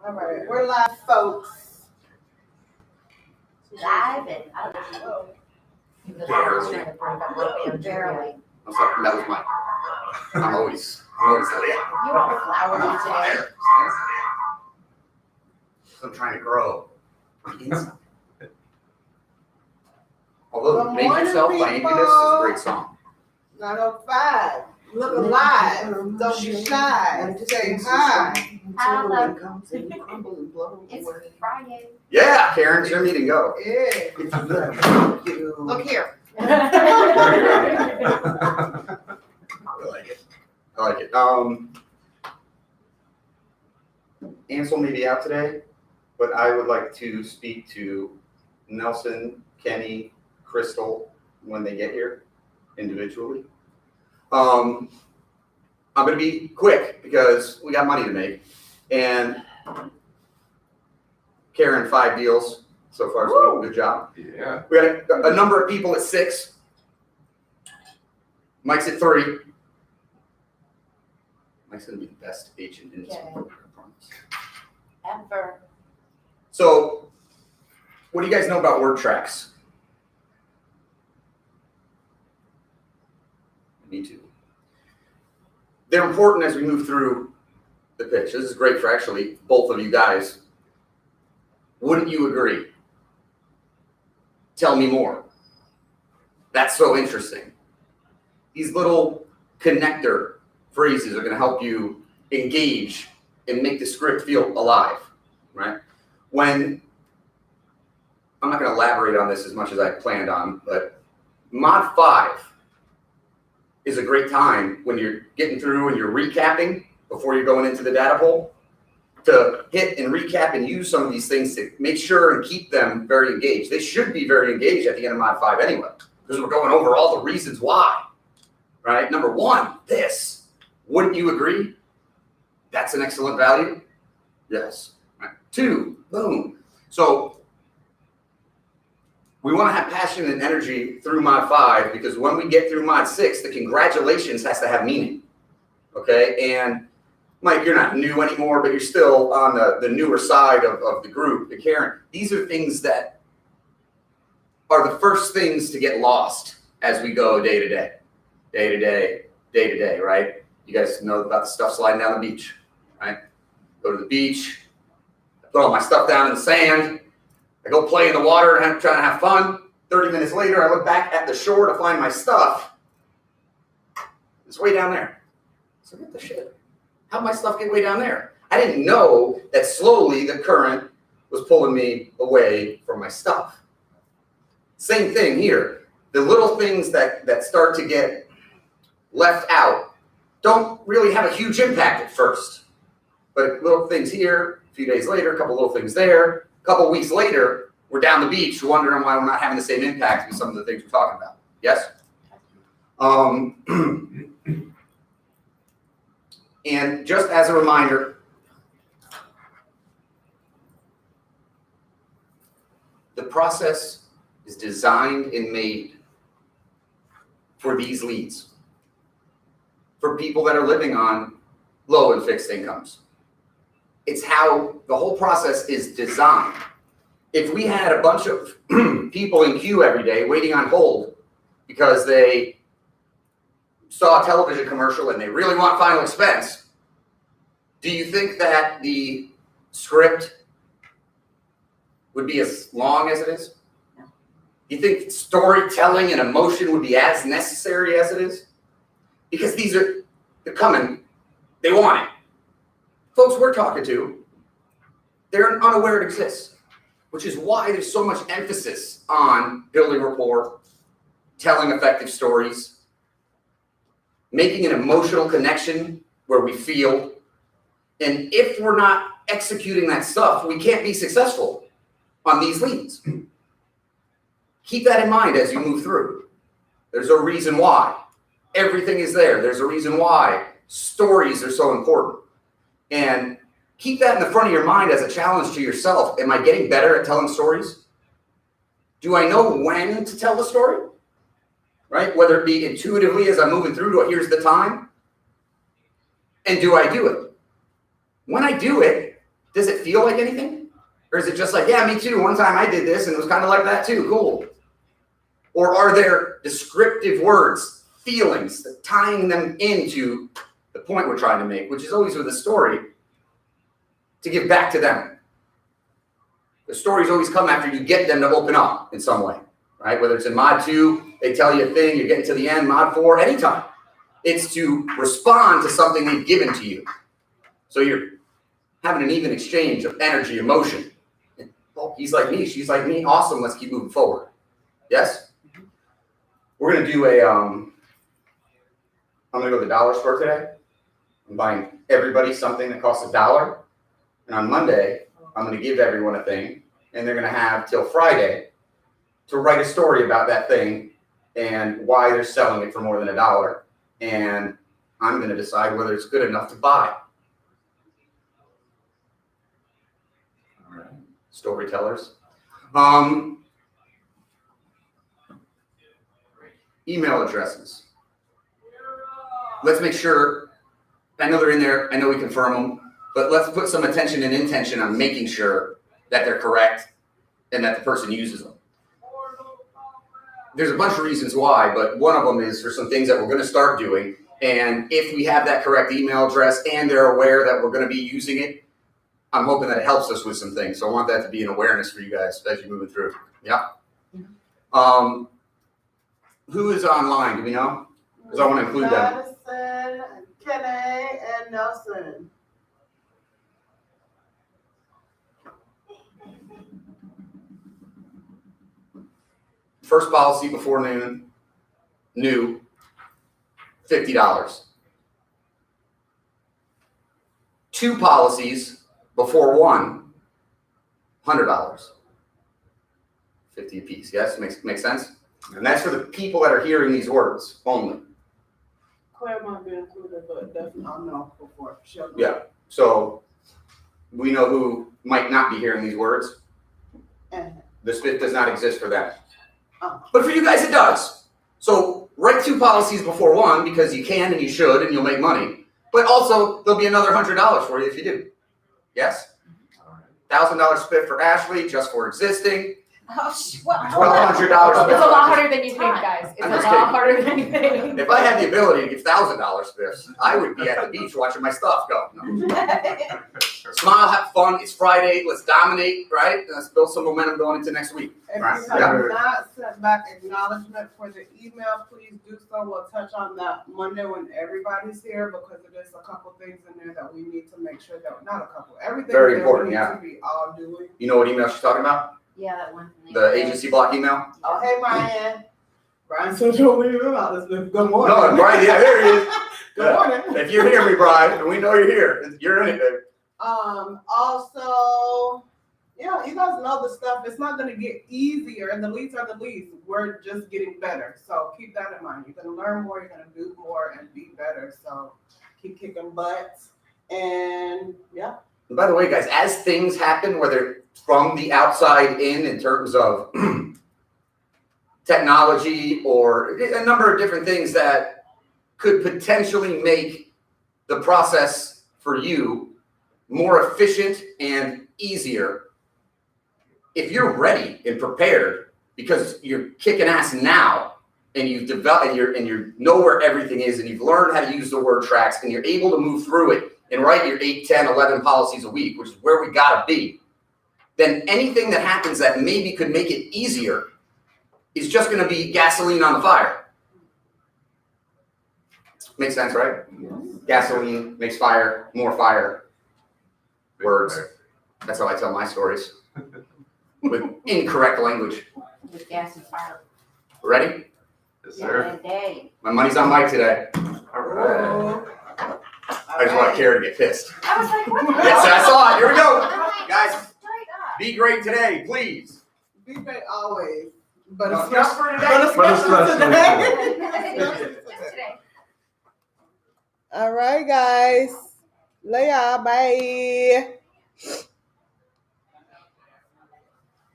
All right, we're live, folks. Live and I don't know. Barely. I'm sorry, that was mine. I'm always like, You are flowery today. I'm trying to grow on the inside. Although Good Make morning, Yourself by people. Incubus is a great song. 9:05. Look alive. Don't be shy. Say hi. Hello. It's Friday. Yeah, Karen, it's your meeting, go. Yeah. Look here. I like it. I like it. Ansel may be out today, but I would like to speak to Nelson, Kenny, Crystal when they get here individually. I'm going to be quick because we got money to make. And Karen, 5 deals so far, so good job. Yeah. We got a number of people at 6. Mike's at 3. Mike's going to be the best agent in this one, I promise. Ever. So, what do you guys know about word tracks? Me too. They're important as we move through the pitch. This is great for actually both of you guys. Wouldn't you agree? Tell me more. That's so interesting. These little connector phrases are going to help you engage and make the script feel alive, right? When, I'm not going to elaborate on this as much as I planned on, but Mod 5 is a great time when you're getting through and you're recapping before you're going into the data pool to hit and recap and use some of these things to make sure and keep them very engaged. They should be very engaged at the end of Mod 5 anyway, because we're going over all the reasons why, right? Number 1, this. Wouldn't you agree? That's an excellent value? Yes. Right. 2, boom. So we want to have passion and energy through Mod 5 because when we get through Mod 6, the congratulations has to have meaning, okay? And Mike, you're not new anymore, but you're still on the newer side of the group. And Karen, these are things that are the first things to get lost as we go day to day, day to day, day to day, right? You guys know about the stuff sliding down the beach, right? Go to the beach, I put all my stuff down in the sand, I go play in the water and trying to have fun. 30 minutes later, I look back at the shore to find my stuff. It's way down there. So what the shit? How'd my stuff get way down there? I didn't know that slowly the current was pulling me away from my stuff. Same thing here. The little things that start to get left out don't really have a huge impact at first. But little things here, a few days later, a couple little things there, a couple weeks later, we're down the beach wondering why we're not having the same impact with some of the things we're talking about. Yes? And just as a reminder, the process is designed and made for these leads, for people that are living on low and fixed incomes. It's how the whole process is designed. If we had a bunch of people in queue every day waiting on hold because they saw a television commercial and they really want final expense, do you think that the script would be as long as it is? No. Do you think storytelling and emotion would be as necessary as it is? Because they're coming, they want it. Folks we're talking to, they're unaware it exists, which is why there's so much emphasis on building rapport, telling effective stories, making an emotional connection where we feel. And if we're not executing that stuff, we can't be successful on these leads. Keep that in mind as you move through. There's a reason why. Everything is there. There's a reason why stories are so important. And keep that in the front of your mind as a challenge to yourself. Am I getting better at telling stories? Do I know when to tell the story? Right? Whether it be intuitively as I'm moving through to here's the time. And do I do it? When I do it, Does it feel like anything? Or is it just like, yeah, me too, one time I did this and it was kind of like that too, cool? Or are there descriptive words, feelings, tying them into the point we're trying to make, which is always with a story, to give back to them? The stories always come after you get them to open up in some way, right? Whether it's in Mod 2, they tell you a thing, you're getting to the end, Mod 4, anytime. It's to respond to something they've given to you. So you're having an even exchange of energy, emotion. Oh, he's like me, she's like me, awesome, let's keep moving forward. Yes? We're gonna do I'm gonna go to the dollar store today. I'm buying everybody something that costs $1. And on Monday, I'm gonna give everyone a thing, and they're gonna have till Friday to write a story about that thing and why they're selling it for more than $1. And I'm gonna decide whether it's good enough to buy. All right. Storytellers. Email addresses. Let's make sure, I know they're in there, I know we confirm them, but let's put some attention and intention on making sure that they're correct and that the person uses them. There's a bunch of reasons why, but one of them is for some things that we're going to start doing. And if we have that correct email address and they're aware that we're going to be using it, I'm hoping that it helps us with some things. So I want that to be an awareness for you guys as you're moving through. Yeah. Who is online? Do we know? Because I want to include them. Madison, Kenny, and Nelson. First policy before noon, new, $50. 2 policies before one, $100. 50 apiece. Yes, makes sense? And that's for the people that are hearing these words only. Claire might be included, but definitely I'll know before. Yeah. So we know who might not be hearing these words. The SPIF does not exist for them. But for you guys, it does. So write 2 policies before one because you can and you should and you'll make money. But also, there'll be another $100 for you if you do. Yes? $1,000 SPIF for Ashley, just for existing. Oh, $1,200 It's a lot harder than you think, guys. It's I'm a just lot kidding. harder than you think. If I had the ability to give $1,000 SPIFs, I would be at the beach watching my stuff go. No. Smile, have fun. It's Friday. Let's dominate, right? Let's build some momentum going into next week. If Right. you have not sent back acknowledgement for the email, please do so. We'll touch on that Monday when everybody's here because it is a couple things in there that we need to make sure that, not a couple, everything Very that important, we need yeah. to be all doing. You know what email she's talking about? Yeah, that one. The agency block email? Oh, hey, Brian. Brian said you'll leave him out. Good morning. No, Brian, yeah, there he is. Good morning. If you hear me, Brian, and we know you're here, you're in it. Also, yeah, you guys know the stuff. It's not going to get easier, and the leads are the leads. We're just getting better. So keep that in mind. You're going to learn more, you're going to do more, and be better. So keep kicking butts. And yeah. And by the way, guys, as things happen, whether from the outside in terms of technology or a number of different things that could potentially make the process for you more efficient and easier, if you're ready and prepared because you're kicking ass now and you've developed and you know where everything is and you've learned how to use the word tracks and you're able to move through it and write your 8, 10, 11 policies a week, which is where we gotta be, then anything that happens that maybe could make it easier is just gonna be gasoline on the fire. Makes sense, right? Yes. Gasoline makes fire, more fire. Words. That's how I tell my stories. With incorrect language. With gas and fire. Ready? Yes, Yeah, sir. that day. My money's on Mike today. All right. I just want Kara to get pissed. I was like, what the hell? Yes, I saw it. Here we go. I'm like, Guys, straight up. be great today, please. Be great always. But No, especially just for today. but especially today. Just today. All right, guys. Lay out. Bye.